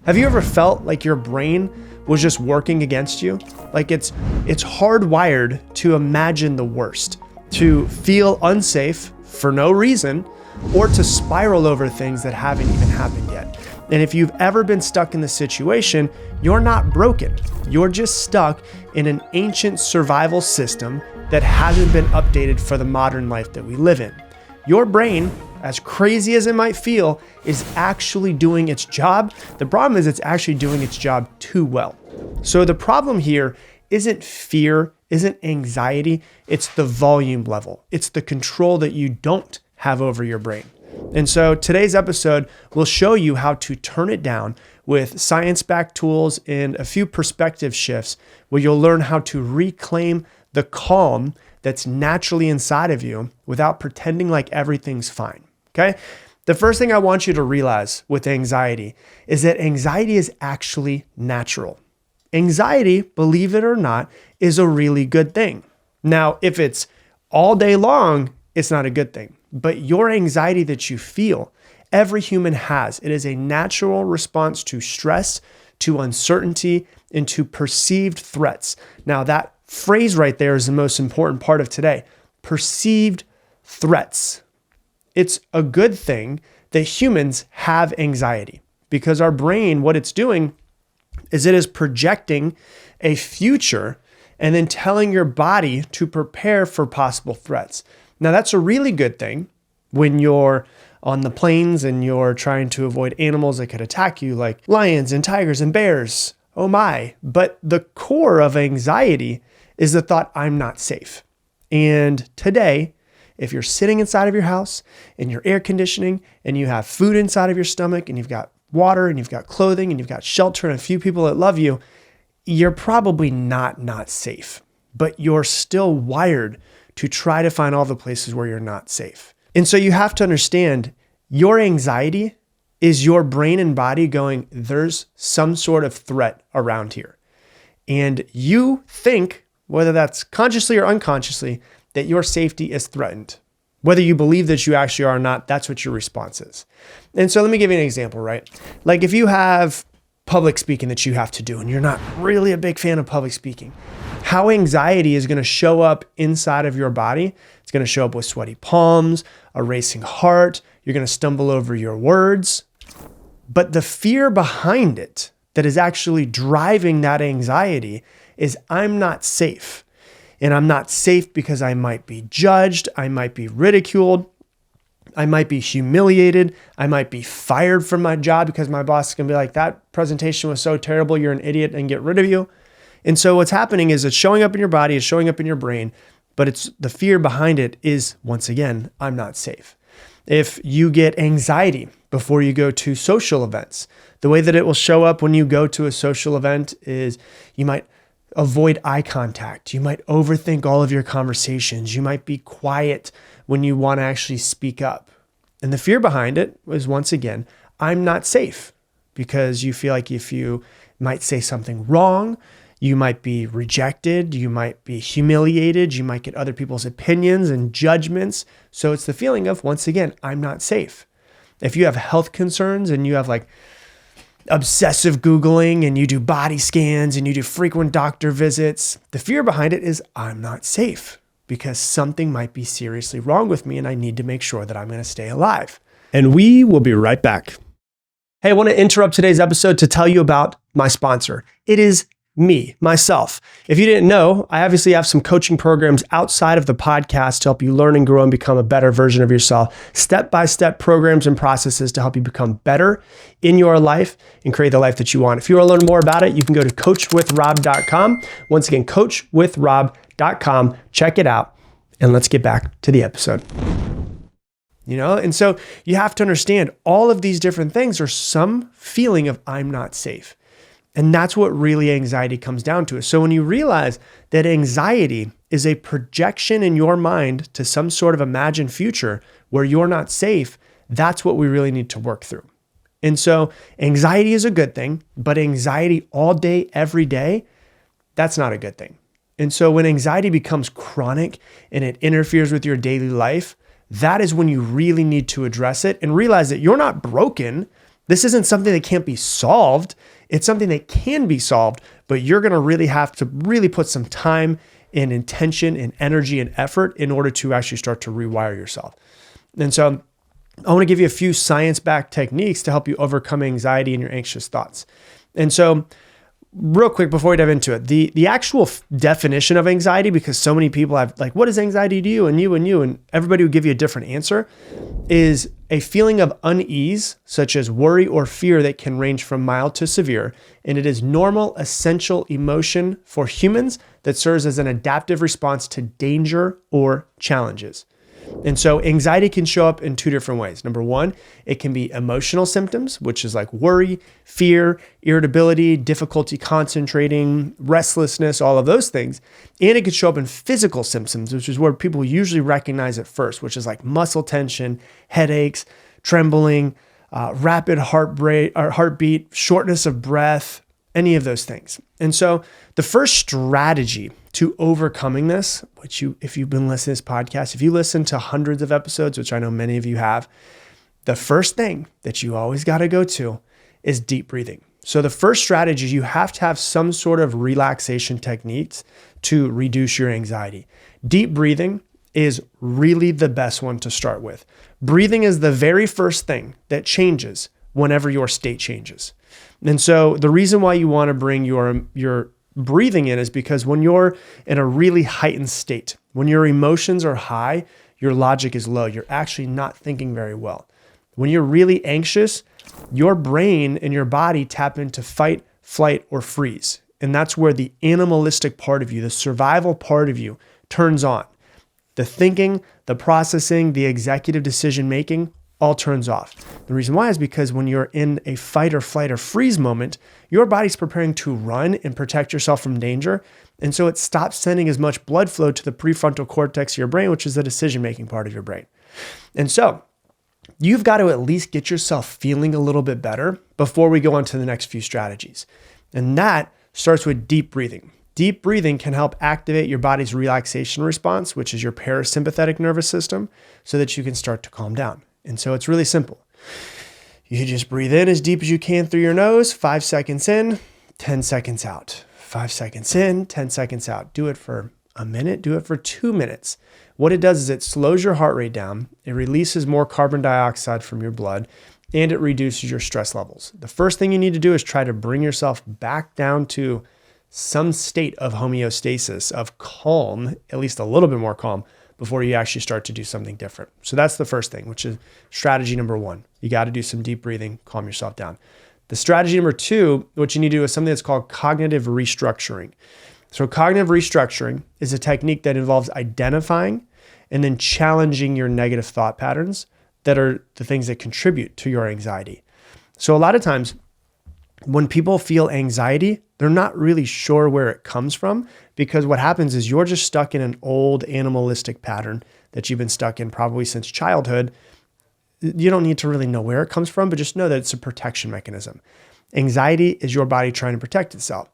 Have you ever felt like your brain was just working against you? Like it's hardwired to imagine the worst, to feel unsafe for no reason, or to spiral over things that haven't even happened yet. And if you've ever been stuck in this situation, you're not broken. You're just stuck in an ancient survival system that hasn't been updated for the modern life that we live in. Your brain, as crazy as it might feel, is actually doing its job. The problem is it's actually doing its job too well. So the problem here isn't fear, isn't anxiety, it's the volume level. It's the control that you don't have over your brain. And so today's episode will show you how to turn it down with science-backed tools and a few perspective shifts where you'll learn how to reclaim the calm that's naturally inside of you without pretending like everything's fine, okay? The first thing I want you to realize with anxiety is that anxiety is actually natural. Anxiety, believe it or not, is a really good thing. Now, if it's all day long, it's not a good thing. But your anxiety that you feel, every human has. It is a natural response to stress, to uncertainty, and to perceived threats. Now, that phrase right there is the most important part of today. Perceived threats. It's a good thing that humans have anxiety because our brain, what it's doing is it is projecting a future and then telling your body to prepare for possible threats. Now, that's a really good thing when you're on the plains and you're trying to avoid animals that could attack you, like lions and tigers and bears. Oh my. But the core of anxiety is the thought, I'm not safe. And today, if you're sitting inside of your house and you're air conditioning and you have food inside of your stomach and you've got water and you've got clothing and you've got shelter and a few people that love you, you're probably not safe, but you're still wired to try to find all the places where you're not safe. And so you have to understand your anxiety is your brain and body going, there's some sort of threat around here. And you think, whether that's consciously or unconsciously, that your safety is threatened. Whether you believe that you actually are or not, that's what your response is. And so let me give you an example, right? Like if you have public speaking that you have to do and you're not really a big fan of public speaking, how anxiety is going to show up inside of your body. It's going to show up with sweaty palms, a racing heart. You're going to stumble over your words. But the fear behind it that is actually driving that anxiety is I'm not safe. And I'm not safe because I might be judged. I might be ridiculed. I might be humiliated. I might be fired from my job because my boss is going to be like, that presentation was so terrible. You're an idiot and get rid of you. And so what's happening is it's showing up in your body, it's showing up in your brain, but it's the fear behind it is, once again, I'm not safe. If you get anxiety before you go to social events, the way that it will show up when you go to a social event is you might avoid eye contact. You might overthink all of your conversations. You might be quiet when you want to actually speak up. And the fear behind it is, once again, I'm not safe, because you feel like if you might say something wrong, you might be rejected, you might be humiliated, you might get other people's opinions and judgments. So it's the feeling of, once again, I'm not safe. If you have health concerns and you have like obsessive Googling and you do body scans and you do frequent doctor visits, the fear behind it is I'm not safe because something might be seriously wrong with me and I need to make sure that I'm going to stay alive. And we will be right back. Hey, I want to interrupt today's episode to tell you about my sponsor. It is me, myself. If you didn't know, I obviously have some coaching programs outside of the podcast to help you learn and grow and become a better version of yourself. Step-by-step programs and processes to help you become better in your life and create the life that you want. If you want to learn more about it, you can go to coachwithrob.com. Once again, coachwithrob.com. Check it out. And let's get back to the episode. And so you have to understand all of these different things are some feeling of I'm not safe. And that's what really anxiety comes down to. So when you realize that anxiety is a projection in your mind to some sort of imagined future where you're not safe, that's what we really need to work through. And so anxiety is a good thing, but anxiety all day, every day, that's not a good thing. And so when anxiety becomes chronic and it interferes with your daily life, that is when you really need to address it and realize that you're not broken. This isn't something that can't be solved. It's something that can be solved, but you're going to really have to really put some time and intention and energy and effort in order to actually start to rewire yourself. And so I want to give you a few science-backed techniques to help you overcome anxiety and your anxious thoughts. And so real quick before we dive into it, the actual definition of anxiety, because so many people have like, what is anxiety to you and you and you, and everybody would give you a different answer, is a feeling of unease, such as worry or fear that can range from mild to severe. And it is normal, essential emotion for humans that serves as an adaptive response to danger or challenges. And so anxiety can show up in two different ways. Number one, it can be emotional symptoms, which is like worry, fear, irritability, difficulty concentrating, restlessness, all of those things. And it could show up in physical symptoms, which is where people usually recognize it first, which is like muscle tension, headaches, trembling, rapid heartbeat, shortness of breath, any of those things. And so the first strategy to overcoming this, which if you've been listening to this podcast, if you listen to hundreds of episodes, which I know many of you have, the first thing that you always got to go to is deep breathing. So the first strategy, you have to have some sort of relaxation techniques to reduce your anxiety. Deep breathing is really the best one to start with. Breathing is the very first thing that changes whenever your state changes. And so the reason why you want to bring your breathing in is because when you're in a really heightened state, when your emotions are high, your logic is low. You're actually not thinking very well. When you're really anxious, your brain and your body tap into fight, flight, or freeze. And that's where the animalistic part of you, the survival part of you, turns on. The thinking, the processing, the executive decision making all turns off. The reason why is because when you're in a fight or flight or freeze moment, your body's preparing to run and protect yourself from danger. And so it stops sending as much blood flow to the prefrontal cortex of your brain, which is the decision-making part of your brain. And so you've got to at least get yourself feeling a little bit better before we go on to the next few strategies. And that starts with deep breathing. Deep breathing can help activate your body's relaxation response, which is your parasympathetic nervous system, so that you can start to calm down. And so it's really simple. You just breathe in as deep as you can through your nose, 5 seconds in, 10 seconds out. 5 seconds in, 10 seconds out. Do it for a minute, do it for 2 minutes. What it does is it slows your heart rate down, it releases more carbon dioxide from your blood, and it reduces your stress levels. The first thing you need to do is try to bring yourself back down to some state of homeostasis, of calm, at least a little bit more calm, before you actually start to do something different. So that's the first thing, which is strategy number one. You got to do some deep breathing, calm yourself down. The strategy number two, what you need to do is something that's called cognitive restructuring. So cognitive restructuring is a technique that involves identifying and then challenging your negative thought patterns that are the things that contribute to your anxiety. So a lot of times when people feel anxiety, they're not really sure where it comes from, because what happens is you're just stuck in an old animalistic pattern that you've been stuck in probably since childhood. You don't need to really know where it comes from, but just know that it's a protection mechanism. Anxiety is your body trying to protect itself.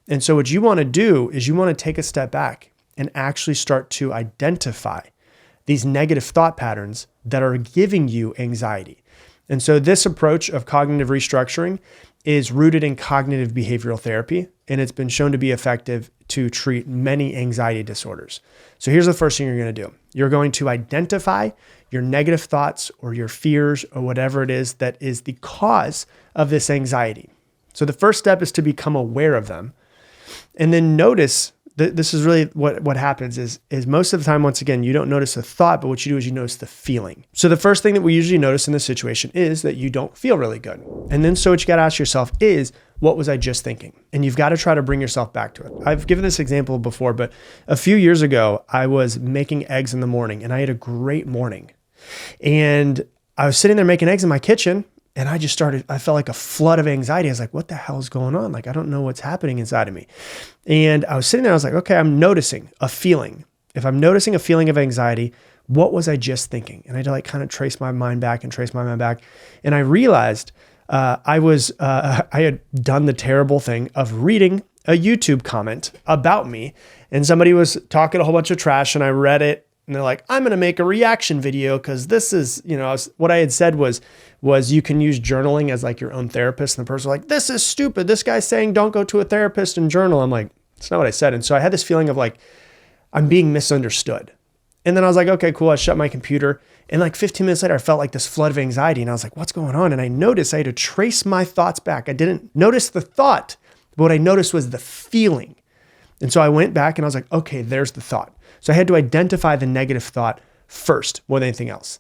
And so what you want to do is you want to take a step back and actually start to identify these negative thought patterns that are giving you anxiety. And so this approach of cognitive restructuring is rooted in cognitive behavioral therapy, and it's been shown to be effective to treat many anxiety disorders. So here's the first thing you're going to do. You're going to identify your negative thoughts or your fears or whatever it is that is the cause of this anxiety. So the first step is to become aware of them, and then notice this is really what happens is most of the time, once again, you don't notice a thought, but what you do is you notice the feeling. So the first thing that we usually notice in this situation is that you don't feel really good. And then so what you got to ask yourself is, what was I just thinking? And you've got to try to bring yourself back to it. I've given this example before, but a few years ago, I was making eggs in the morning and I had a great morning. And I was sitting there making eggs in my kitchen, and I felt like a flood of anxiety. I was like, what the hell is going on? Like, I don't know what's happening inside of me. And I was sitting there, I was like, okay, I'm noticing a feeling. If I'm noticing a feeling of anxiety, what was I just thinking? And I had to kind of trace my mind back. And I realized I had done the terrible thing of reading a YouTube comment about me, and somebody was talking a whole bunch of trash, and I read it And they're like, I'm going to make a reaction video because this is, what I had said was you can use journaling as like your own therapist. And the person was like, this is stupid. This guy's saying don't go to a therapist and journal. I'm like, it's not what I said. And so I had this feeling of like, I'm being misunderstood. And then I was like, okay, cool. I shut my computer. And like 15 minutes later, I felt like this flood of anxiety. And I was like, what's going on? And I noticed I had to trace my thoughts back. I didn't notice the thought, but what I noticed was the feeling. And so I went back and I was like, okay, there's the thought. So I had to identify the negative thought first more than anything else.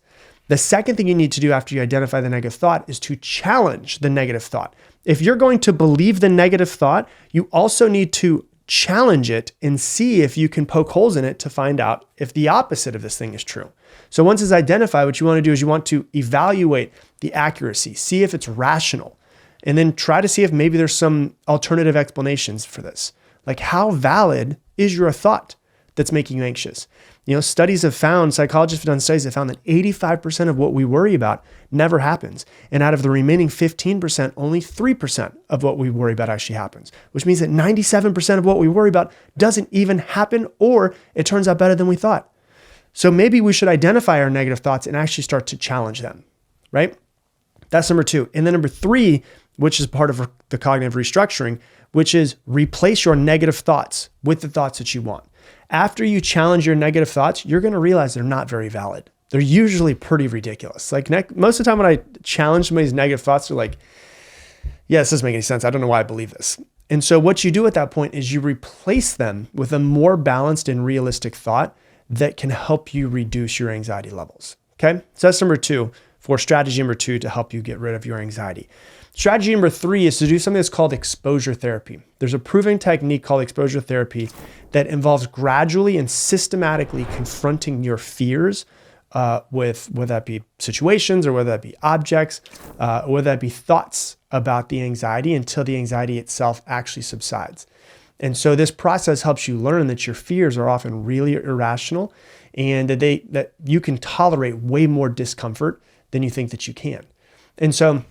The second thing you need to do after you identify the negative thought is to challenge the negative thought. If you're going to believe the negative thought, you also need to challenge it and see if you can poke holes in it to find out if the opposite of this thing is true. So once it's identified, what you want to do is you want to evaluate the accuracy, see if it's rational, and then try to see if maybe there's some alternative explanations for this. Like, how valid is your thought that's making you anxious? Studies have found, psychologists have done studies that found that 85% of what we worry about never happens. And out of the remaining 15%, only 3% of what we worry about actually happens, which means that 97% of what we worry about doesn't even happen, or it turns out better than we thought. So maybe we should identify our negative thoughts and actually start to challenge them, right? That's number 2. And then number 3, which is part of the cognitive restructuring, which is replace your negative thoughts with the thoughts that you want. After you challenge your negative thoughts, you're going to realize they're not very valid. They're usually pretty ridiculous. Like most of the time when I challenge somebody's negative thoughts, they're like, yeah, this doesn't make any sense. I don't know why I believe this. And so what you do at that point is you replace them with a more balanced and realistic thought that can help you reduce your anxiety levels. Okay. So that's number 2 for strategy number 2 to help you get rid of your anxiety. Strategy number 3 is to do something that's called exposure therapy. There's a proven technique called exposure therapy that involves gradually and systematically confronting your fears with whether that be situations or whether that be objects, or whether that be thoughts about the anxiety until the anxiety itself actually subsides. And so this process helps you learn that your fears are often really irrational and that you can tolerate way more discomfort than you think that you can. And so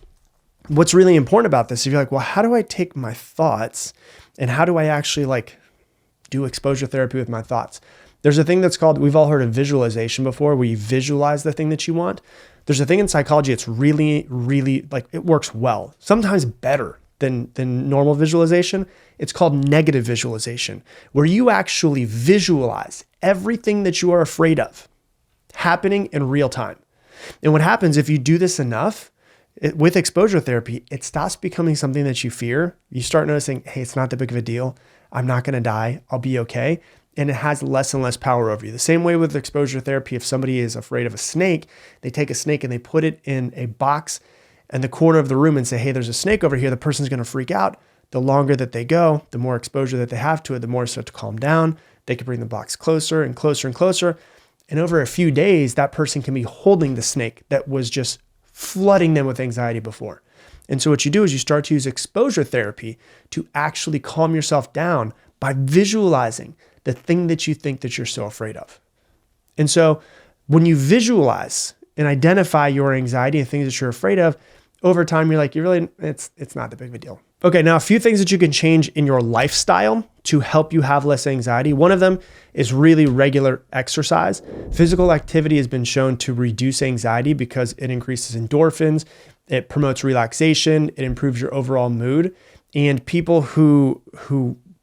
what's really important about this, if you're like, well, how do I take my thoughts and how do I actually do exposure therapy with my thoughts? There's a thing that's called, we've all heard of visualization before, where you visualize the thing that you want. There's a thing in psychology, it's really, really it works well, sometimes better than normal visualization. It's called negative visualization, where you actually visualize everything that you are afraid of happening in real time. And what happens if you do this enough, with exposure therapy, it stops becoming something that you fear. You start noticing, hey, it's not that big of a deal. I'm not going to die. I'll be okay. And it has less and less power over you. The same way with exposure therapy, if somebody is afraid of a snake, they take a snake and they put it in a box in the corner of the room and say, hey, there's a snake over here. The person's going to freak out. The longer that they go, the more exposure that they have to it, the more it starts to calm down. They can bring the box closer and closer and closer. And over a few days, that person can be holding the snake that was just flooding them with anxiety before. And so what you do is you start to use exposure therapy to actually calm yourself down by visualizing the thing that you think that you're so afraid of. And so when you visualize and identify your anxiety and things that you're afraid of, over time, you're like, it's not that big of a deal. Okay, now a few things that you can change in your lifestyle to help you have less anxiety. One of them is really regular exercise. Physical activity has been shown to reduce anxiety because it increases endorphins, it promotes relaxation, it improves your overall mood. And people who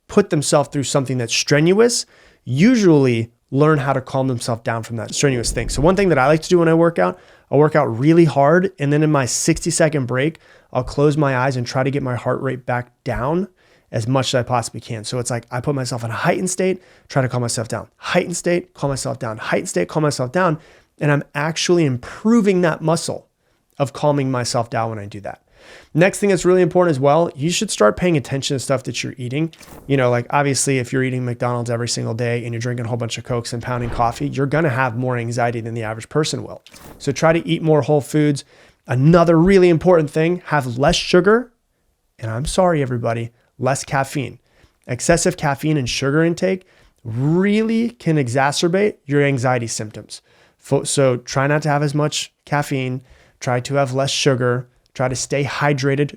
put themselves through something that's strenuous usually learn how to calm themselves down from that strenuous thing. So one thing that I like to do when I work out, I'll work out really hard. And then in my 60-second break, I'll close my eyes and try to get my heart rate back down as much as I possibly can. So it's like I put myself in a heightened state, try to calm myself down. Heightened state, calm myself down. Heightened state, calm myself down. And I'm actually improving that muscle of calming myself down when I do that. Next thing that's really important as well, you should start paying attention to stuff that you're eating. Like obviously if you're eating McDonald's every single day and you're drinking a whole bunch of Cokes and pounding coffee, you're going to have more anxiety than the average person will. So try to eat more whole foods. Another really important thing, have less sugar. And I'm sorry, everybody, less caffeine. Excessive caffeine and sugar intake really can exacerbate your anxiety symptoms. So try not to have as much caffeine, try to have less sugar, try to stay hydrated.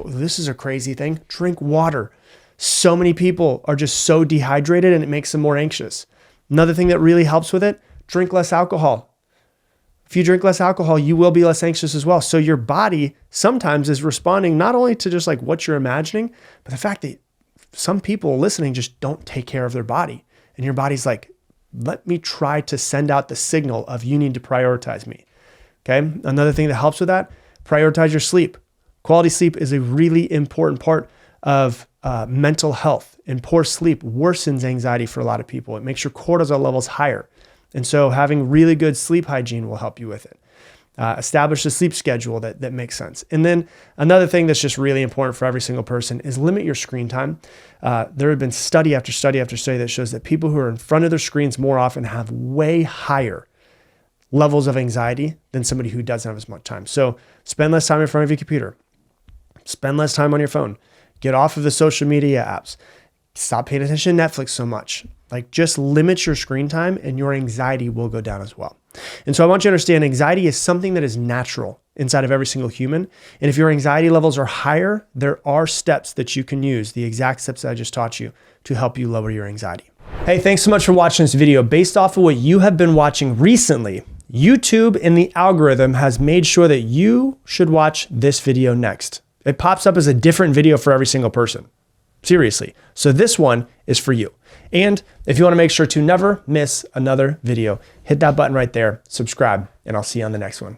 This is a crazy thing. Drink water. So many people are just so dehydrated and it makes them more anxious. Another thing that really helps with it, drink less alcohol. If you drink less alcohol, you will be less anxious as well. So your body sometimes is responding not only to just like what you're imagining, but the fact that some people listening just don't take care of their body. And your body's like, let me try to send out the signal of you need to prioritize me. Okay. Another thing that helps with that, prioritize your sleep. Quality sleep is a really important part of mental health, and poor sleep worsens anxiety for a lot of people. It makes your cortisol levels higher. And so having really good sleep hygiene will help you with it. Establish a sleep schedule that makes sense. And then another thing that's just really important for every single person is limit your screen time. There have been study after study after study that shows that people who are in front of their screens more often have way higher levels of anxiety than somebody who doesn't have as much time. So spend less time in front of your computer. Spend less time on your phone. Get off of the social media apps. Stop paying attention to Netflix so much. Like, just limit your screen time and your anxiety will go down as well. And so I want you to understand anxiety is something that is natural inside of every single human. And if your anxiety levels are higher, there are steps that you can use, the exact steps that I just taught you, to help you lower your anxiety. Hey, thanks so much for watching this video. Based off of what you have been watching recently, YouTube and the algorithm has made sure that you should watch this video next. It pops up as a different video for every single person. Seriously. So this one is for you. And if you want to make sure to never miss another video, hit that button right there, subscribe, and I'll see you on the next one.